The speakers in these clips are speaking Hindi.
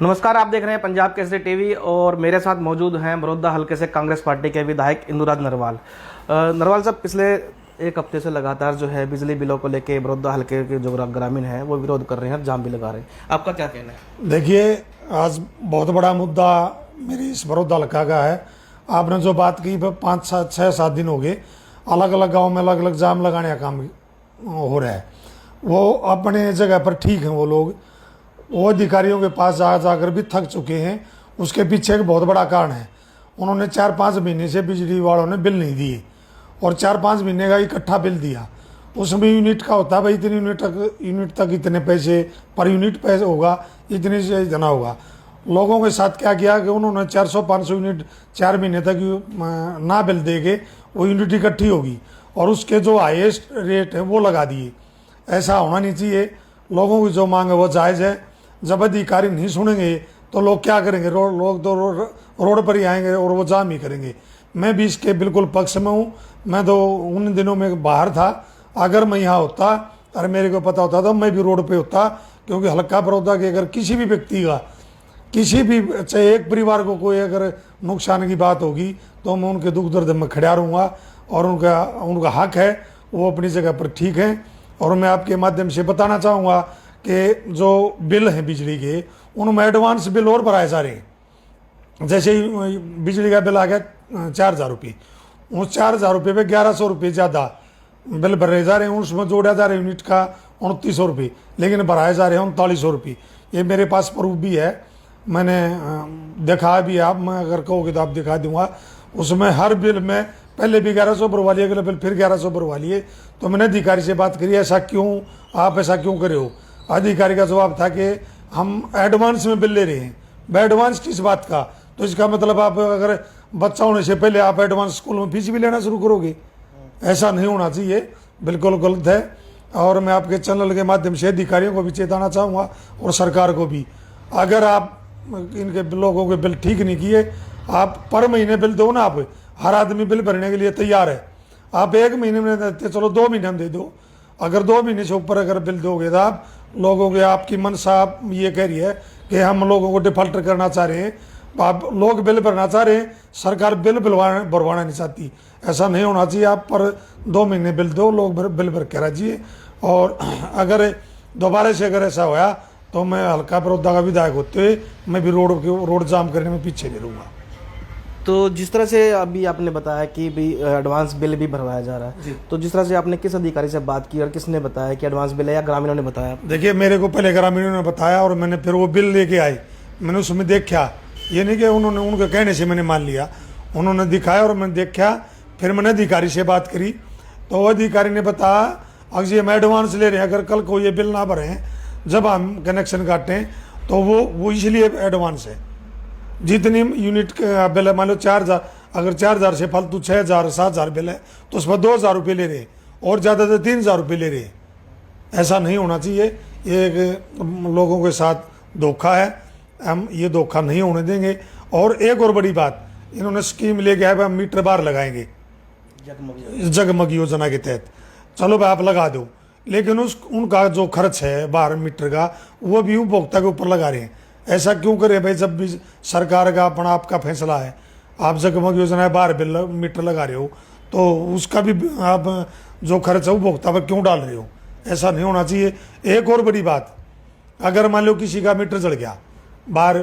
नमस्कार, आप देख रहे हैं पंजाब केसरी टीवी और मेरे साथ मौजूद हैं बड़ौदा हल्के से कांग्रेस पार्टी के विधायक इंदुराज नरवाल। नरवाल साहब, पिछले एक हफ्ते से लगातार जो है बिजली बिलों को लेके बड़ौदा हल्के के जो ग्रामीण हैं वो विरोध कर रहे हैं, जाम भी लगा रहे हैं। आपका क्या कहना है? देखिए, आज बहुत बड़ा मुद्दा मेरी इस बड़ौदा हल्का का है। आपने जो बात की 5-6-7 दिन हो गए, अलग अलग गांव में अलग अलग जाम लगाने का काम हो रहा है। वो अपने जगह पर ठीक हैं, वो लोग वो अधिकारियों के पास जाकर भी थक चुके हैं। उसके पीछे एक बहुत बड़ा कारण है, उन्होंने 4-5 महीने से बिजली वालों ने बिल नहीं दिए और 4-5 महीने का इकट्ठा बिल दिया। उसमें यूनिट का होता है भाई, इतने यूनिट तक इतने पैसे पर यूनिट पैसे होगा, इतने से इतना होगा। लोगों के साथ क्या किया कि उन्होंने 400-500 यूनिट 4 महीने तक ना बिल देके वो यूनिट इकट्ठी होगी और उसके जो हाईएस्ट रेट है वो लगा दिए। ऐसा होना नहीं चाहिए। लोगों की जो मांग है वो जायज़ है। जब अधिकारी नहीं सुनेंगे तो लोग क्या करेंगे? लोग तो रोड पर ही आएंगे और वो जाम ही करेंगे। मैं भी इसके बिल्कुल पक्ष में हूँ। मैं तो उन दिनों में बाहर था, अगर मैं यहाँ होता और मेरे को पता होता तो मैं भी रोड पे होता, क्योंकि हल्का बड़ौदा के अगर किसी भी व्यक्ति का, किसी भी, चाहे एक परिवार को कोई अगर नुकसान की बात होगी तो मैं उनके दुख दर्द में खड़ा रहूँगा और उनका हक है, वो अपनी जगह पर ठीक है। और मैं आपके माध्यम से बताना चाहूँगा कि जो बिल हैं बिजली के, उनमें एडवांस बिल और भराए जा रहे हैं। जैसे ही बिजली का बिल आ गया 4,000 रुपये, उस 4,000 रुपये पे 1,100 रुपये ज़्यादा बिल भरे जा रहे हैं। उसमें जोड़ा जा रहा है यूनिट का 2900 रुपये, लेकिन भराए जा रहे हैं 3900 रुपये। ये मेरे पास प्रूफ भी है, मैंने दिखा भी। आप, मैं अगर कहोगे तो आप दिखा दूंगा। उसमें हर बिल में पहले भी 1100 भरवा लिए, अगले बिल फिर 1100 भरवा लिए। तो मैंने अधिकारी से बात करी, ऐसा क्यों, आप ऐसा क्यों करे हो? अधिकारी का जवाब था कि हम एडवांस में बिल ले रहे हैं। भाई एडवांस किस बात का? तो इसका मतलब आप अगर बच्चा होने से पहले आप एडवांस स्कूल में फीस भी लेना शुरू करोगे? ऐसा नहीं होना चाहिए, बिल्कुल गलत है। और मैं आपके चैनल के माध्यम से अधिकारियों को भी चेताना चाहूँगा और सरकार को भी, अगर आप इनके लोगों के बिल ठीक नहीं किए, आप पर महीने बिल दो ना। आप, हर आदमी बिल भरने के लिए तैयार है। आप 1 महीने में देते, चलो 2 महीने में दे दो। अगर 2 महीने से ऊपर अगर बिल दोगे तो आप लोगों के, आपकी मनसा ये कह रही है कि हम लोगों को डिफॉल्टर करना चाह रहे हैं। आप लोग बिल भरना चाह रहे हैं, सरकार बिल भरवाना नहीं चाहती। ऐसा नहीं होना चाहिए। आप पर 2 महीने बिल दो, लोग बिल भर के राजिए। और अगर दोबारा से अगर ऐसा होया तो मैं हल्का बड़ौदा का विधायक होते हुए मैं भी रोड जाम करने में पीछे नहीं रहूँगा। तो जिस तरह से अभी आपने बताया कि भी एडवांस बिल भी भरवाया जा रहा है, तो जिस तरह से आपने किस अधिकारी से बात की और किसने बताया कि एडवांस बिल है, या ग्रामीणों ने बताया? देखिए, मेरे को पहले ग्रामीणों ने बताया और मैंने फिर वो बिल लेके आए, मैंने उसमें देखा। ये नहीं कि उन्होंने, उनके कहने से मैंने मान लिया, उन्होंने दिखाया और मैंने देखा। फिर मैंने अधिकारी से बात करी तो वो अधिकारी ने बताया, अगर ये हम एडवांस ले रहे हैं, अगर कल को ये बिल ना भरें जब हम कनेक्शन काटें तो वो इसलिए एडवांस है। जितनी यूनिट का बिल है, मान लो 4,000, अगर 4,000 से फालतू 6,000-7,000 बिल है तो उस पर 2,000 रुपये ले रहे हैं और ज़्यादा से 3,000 रुपये ले रहे हैं। ऐसा नहीं होना चाहिए। ये एक लोगों के साथ धोखा है, हम ये धोखा नहीं होने देंगे। और एक और बड़ी बात, इन्होंने स्कीम लेके आए, हम मीटर बार लगाएंगे जगमग योजना के तहत। चलो भाई आप लगा दो, लेकिन उनका जो खर्च है 12 मीटर का, वो भी उपभोक्ता के ऊपर लगा रहे हैं। ऐसा क्यों करें भाई? जब भी सरकार का अपना आपका फैसला है, आप जगमग योजना है 12 मीटर लगा रहे हो तो उसका भी आप जो खर्च है उपभोक्ता पर क्यों डाल रहे हो? ऐसा नहीं होना चाहिए। एक और बड़ी बात, अगर मान लो किसी का मीटर जल गया, बाहर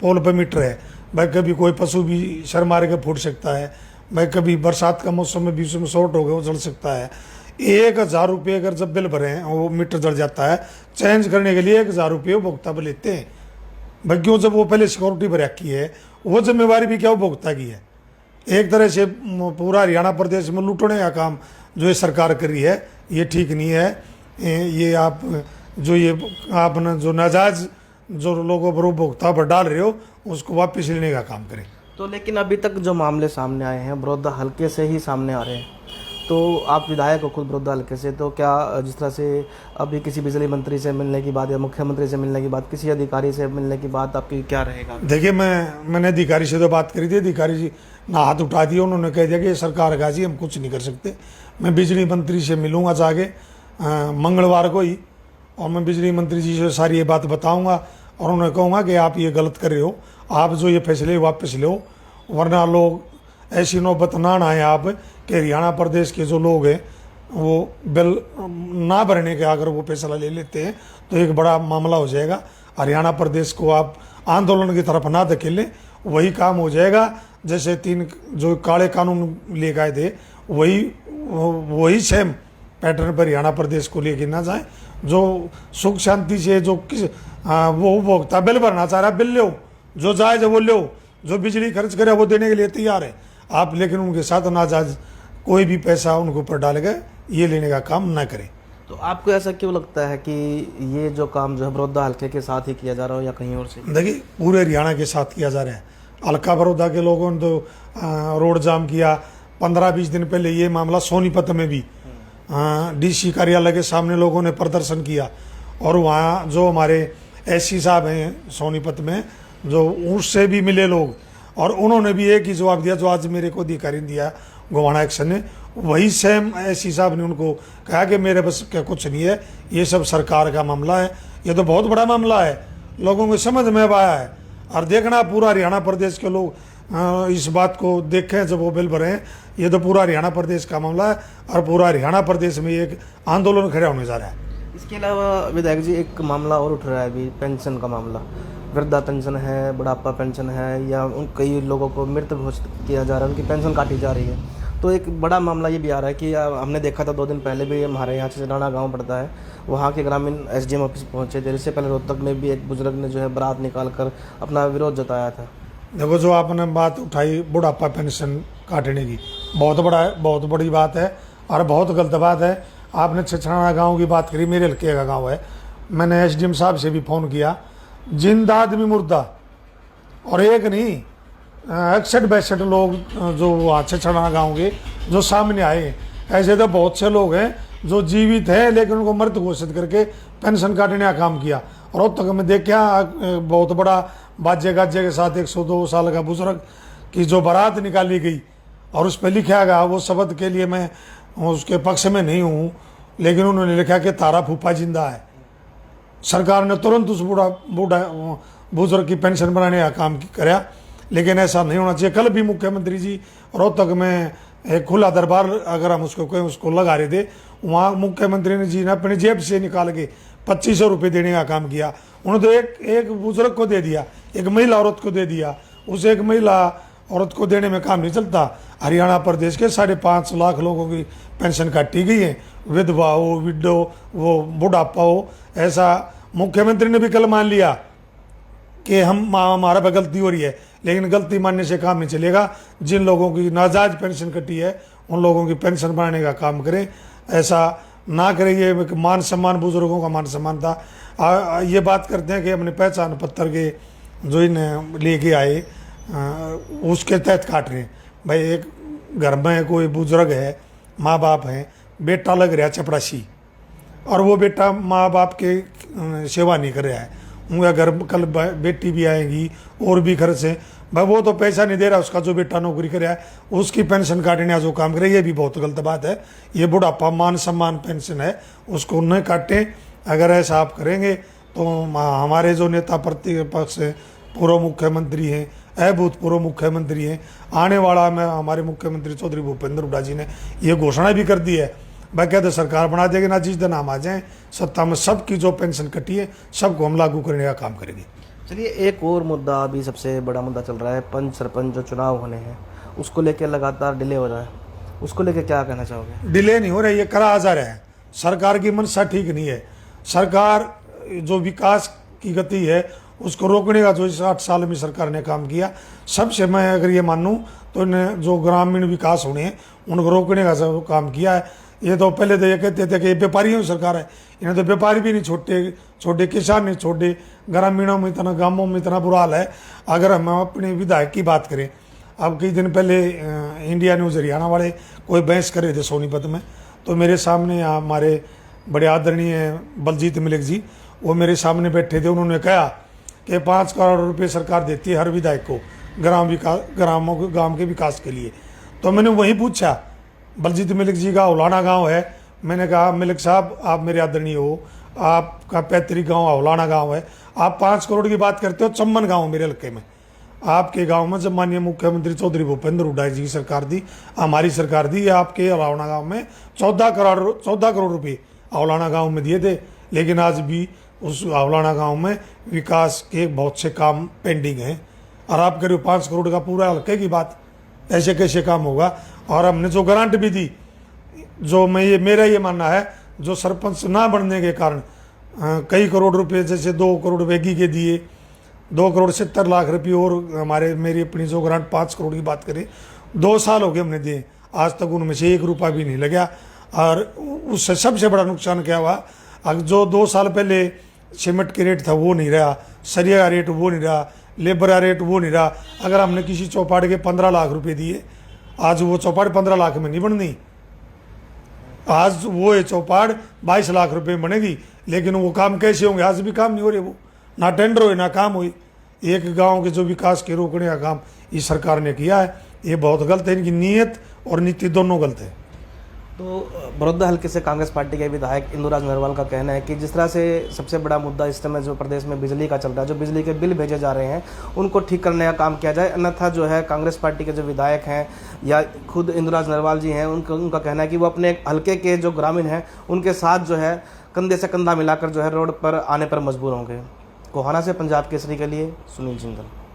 पोल पर मीटर है, भाई कभी कोई पशु भी शर मार के फूट सकता है, भाई कभी बरसात का मौसम में बीच में शॉर्ट हो गया, वो जल सकता है। 1,000 रुपये अगर जब बिल भरे हैं वो मीटर जल जाता है, चेंज करने के लिए 1,000 रुपये उपभोक्ता पर लेते हैं। भाई क्यों? जब वो पहले सिक्योरिटी पर रखी है, वो जिम्मेवारी भी क्या उपभोक्ता की है? एक तरह से पूरा हरियाणा प्रदेश में लूटने का काम जो ये सरकार कर रही है, ये ठीक नहीं है। ये आप आपने जो नाजायज जो लोगों पर उपभोक्ता पर डाल रहे हो, उसको वापस लेने का काम करें। तो लेकिन अभी तक जो मामले सामने आए हैं बड़ौदा हल्के से ही सामने आ रहे हैं। तो आप विधायक हो खुद बड़ौदा हल्के से, तो क्या जिस तरह से अभी किसी बिजली मंत्री से मिलने की बात या मुख्यमंत्री से मिलने की बात, किसी अधिकारी से मिलने की बात आपकी क्या रहेगा? देखिए, मैंने अधिकारी से तो बात करी थी, अधिकारी जी ने हाथ उठा दिया। उन्होंने कह दिया कि सरकार का जी हम कुछ नहीं कर सकते। मैं बिजली मंत्री से मिलूँगा जाके मंगलवार को ही, और मैं बिजली मंत्री जी से सारी ये बात बताऊँगा। और उन्हें कहूँगा कि आप ये गलत कर रहे हो, आप जो ये फैसले वापस लो, वरना लोग ऐसी नौबत ना आए आप कि हरियाणा प्रदेश के जो लोग हैं वो बिल ना भरने के अगर वो फैसला ले लेते हैं तो एक बड़ा मामला हो जाएगा। हरियाणा प्रदेश को आप आंदोलन की तरफ ना धकेलें, वही काम हो जाएगा जैसे 3 जो काले कानून ले गए थे, वही सेम पैटर्न पर हरियाणा प्रदेश को लेके ना जाए। जो सुख शांति से जो वो उपभोक्ता बिल भरना चाह रहा है बिल लो, जो जायज वो लो, जो बिजली खर्च करे वो देने के लिए तैयार है आप, लेकिन उनके साथ नाजायज कोई भी पैसा उनके ऊपर डाल के ये लेने का काम ना करें। तो आपको ऐसा क्यों लगता है कि ये जो काम जो है बड़ौदा हल्के के साथ ही किया जा रहा हो या कहीं और से? देखिए पूरे हरियाणा के साथ किया जा रहा है। हल्का बड़ौदा के लोगों ने तो रोड जाम किया। 15-20 दिन पहले ये मामला सोनीपत में भी डीसी कार्यालय के सामने लोगों ने प्रदर्शन किया, और वहाँ जो हमारे एससी साहब हैं सोनीपत में, जो उससे भी मिले लोग, और उन्होंने भी एक ही जवाब दिया जो आज मेरे को अधिकारी ने दिया गोवाना एक्शन ने। वही सेम एससी साहब ने उनको कहा कि मेरे बस क्या कुछ नहीं है, ये सब सरकार का मामला है, ये तो बहुत बड़ा मामला है, लोगों को समझ में आया है। और देखना पूरा हरियाणा प्रदेश के लोग इस बात को देखें जब वो बिल भरें, ये तो पूरा हरियाणा प्रदेश का मामला है और पूरा हरियाणा प्रदेश में एक आंदोलन खड़ा होने जा रहा है। इसके अलावा विधायक जी एक मामला और उठ रहा है अभी, पेंशन का मामला। वृद्धा पेंशन है, बुढ़ापा पेंशन है, या उन कई लोगों को मृत घोषित किया जा रहा है, उनकी पेंशन काटी जा रही है। तो एक बड़ा मामला ये भी आ रहा है कि हमने देखा था 2 दिन पहले भी, हमारे यहाँ चिचराना गांव पड़ता है, वहाँ के ग्रामीण एसडीएम ऑफिस पहुँचे थे। इससे पहले रोहतक में भी एक बुजुर्ग ने जो है बारात निकाल कर अपना विरोध जताया था। देखो जो आपने बात उठाई बुढ़ापा पेंशन काटने की, बहुत बड़ी बात है और बहुत गलत बात है। आपने चिचराना गांव की बात करी, मेरे हल्के का गांव है। मैंने एसडीएम साहब से भी फ़ोन किया, जिंदा आदमी मुर्दा, और एक नहीं 61-62 लोग जो वहाँ चिचराना गाँव के जो सामने आए, ऐसे तो बहुत से लोग हैं जो जीवित हैं लेकिन उनको मृत घोषित करके पेंशन काटने का काम किया। और अब तक मैं देखा बहुत बड़ा बाजे गाजे के साथ 102 साल का बुजुर्ग की जो बारात निकाली गई, और उस पर लिखा गया, वो शब्द के लिए मैं उसके पक्ष में नहीं हूँ, लेकिन उन्होंने लिखा कि तारा फूफा जिंदा है। सरकार ने तुरंत उस बुजुर्ग की पेंशन बनाने का काम कराया, लेकिन ऐसा नहीं होना चाहिए। कल भी मुख्यमंत्री जी रोहतक में एक खुला दरबार, अगर हम उसको कहें, उसको लगा रहे थे, वहाँ मुख्यमंत्री ने जी ने अपनी जेब से निकाल के 2500 रुपये देने का काम किया। उन्होंने तो एक बुजुर्ग को दे दिया, एक महिला औरत को दे दिया। उस एक महिला औरत को देने में काम नहीं चलता। हरियाणा प्रदेश के 5.5 लाख लोगों की पेंशन काटी गई है, विधवा हो, विडो वो, बुढ़ापा हो। ऐसा मुख्यमंत्री ने भी कल मान लिया कि हमारा पे गलती हो रही है, लेकिन गलती मानने से काम नहीं चलेगा। जिन लोगों की नाजायज पेंशन कटी है उन लोगों की पेंशन बढ़ाने का काम करें, ऐसा ना करें। ये मान सम्मान, बुजुर्गों का मान सम्मान था। ये बात करते हैं कि अपने पहचान पत्र के जो इन्हें लेके आए उसके तहत काट रहे हैं। भाई एक घर में कोई बुजुर्ग है, माँ बाप हैं, बेटा लग रहा है चपरासी, और वो बेटा माँ बाप के सेवा नहीं कर रहा है, उनका घर कल बेटी भी आएगी और भी खर्च है, भाई वो तो पैसा नहीं दे रहा उसका जो बेटा नौकरी कर रहा है, उसकी पेंशन काटने का जो काम करे, ये भी बहुत गलत बात है। ये बुढ़ापा मान सम्मान पेंशन है, उसको न काटें। अगर ऐसा आप करेंगे तो हमारे जो नेता प्रतिपक्ष हैं, पूर्व मुख्यमंत्री हैं, अभूतपूर्व मुख्यमंत्री हैं, आने वाला में हमारे मुख्यमंत्री चौधरी भूपेंद्र हुड्डा जी ने ये घोषणा भी कर दी है, भाई कहते सरकार बना देगी ना, जिस दिन हम आ जाएं सत्ता में, सबकी जो पेंशन कटी है सबको हम लागू करने का काम करेंगे। चलिए एक और मुद्दा, अभी सबसे बड़ा मुद्दा चल रहा है, पंच सरपंच जो चुनाव होने हैं उसको लेकर लगातार डिले हो रहा है, उसको लेकर क्या कहना चाहोगे? डिले नहीं हो रहा है, ये करा जा रहा है। सरकार की मंशा ठीक नहीं है। सरकार जो विकास की गति है उसको रोकने का जो इस 8 साल में सरकार ने काम किया, सबसे मैं अगर ये मानूँ तो इन्हें जो ग्रामीण विकास होने हैं उनको रोकने का जो काम किया है। ये तो पहले तो ये कहते थे कि व्यापारियों की सरकार है, इन्हें तो व्यापारी भी नहीं छोटे, किसान नहीं छोटे, ग्रामीणों में इतना, गाँवों में इतना बुरा हाल है। अगर हम अपने विधायक की बात करें, अब कई दिन पहले इंडिया न्यूज़ हरियाणा वाले कोई बहस कर रहे थे सोनीपत में, तो मेरे सामने हमारे बड़े आदरणीय बलजीत मलिक जी, वो मेरे सामने बैठे थे। उन्होंने कहा कि 5 करोड़ रुपये सरकार देती है हर विधायक को गाँव के विकास के लिए। तो मैंने वही पूछा, बलजीत मलिक जी का उलाना गांव है, मैंने कहा मलिक साहब आप मेरे आदरणीय हो, आपका पैतृक गांव अवलाना गांव है। आप 5 करोड़ की बात करते हो चम्बन गांव मेरे हल्के में। आपके गांव में जब माननीय मुख्यमंत्री चौधरी भूपेंद्र हुड्डा जी की सरकार थी, हमारी सरकार थी, आपके अवलाना गांव में 14 करोड़ रुपये अवलाना गांव में दिए थे। लेकिन आज भी उस अवलाना गांव में विकास के बहुत से काम पेंडिंग हैं। और आप करिए 5 करोड़ का पूरा हल्के की बात, ऐसे कैसे काम होगा। और हमने जो ग्रांट भी दी, जो मेरा ये मानना है, जो सरपंच ना बनने के कारण कई करोड़ रुपए, जैसे 2 करोड़ वेगी के दिए, 2 करोड़ 70 लाख रुपये, और मेरी अपनी जो ग्रांट 5 करोड़ की बात करें, 2 साल हो गए हमने दिए, आज तक उनमें से 1 रुपया भी नहीं लगा। और उससे सबसे बड़ा नुकसान क्या हुआ, अब जो 2 साल पहले सीमेंट के रेट था वो नहीं रहा, सरिया का रेट वो नहीं रहा, लेबर का रेट वो नहीं रहा। अगर हमने किसी चौपाड़ के 15 लाख रुपए दिए, आज वो चौपाड़ 15 लाख में नहीं बननी, आज वो ये चौपाड़ 22 लाख रुपए में बनेगी। लेकिन वो काम कैसे होंगे, आज भी काम नहीं हो रहे, वो ना टेंडर हुए ना काम हुए। एक गांव के जो विकास के रोकने का काम इस सरकार ने किया है, ये बहुत गलत है। इनकी नीयत और नीति दोनों गलत है। तो बड़ौदा हल्के से कांग्रेस पार्टी के विधायक इंदुराज नरवाल का कहना है कि जिस तरह से सबसे बड़ा मुद्दा इस समय जो प्रदेश में बिजली का चल रहा है, जो बिजली के बिल भेजे जा रहे हैं, उनको ठीक करने का काम किया जाए। अन्यथा जो है कांग्रेस पार्टी के जो विधायक हैं या खुद इंदुराज नरवाल जी हैं, उनका कहना है कि वो अपने हल्के के जो ग्रामीण हैं उनके साथ जो है कंधे से कंधा मिलाकर जो है रोड पर आने पर मजबूर होंगे। कोहाना से पंजाब केसरी के लिए सुनील जिंदल।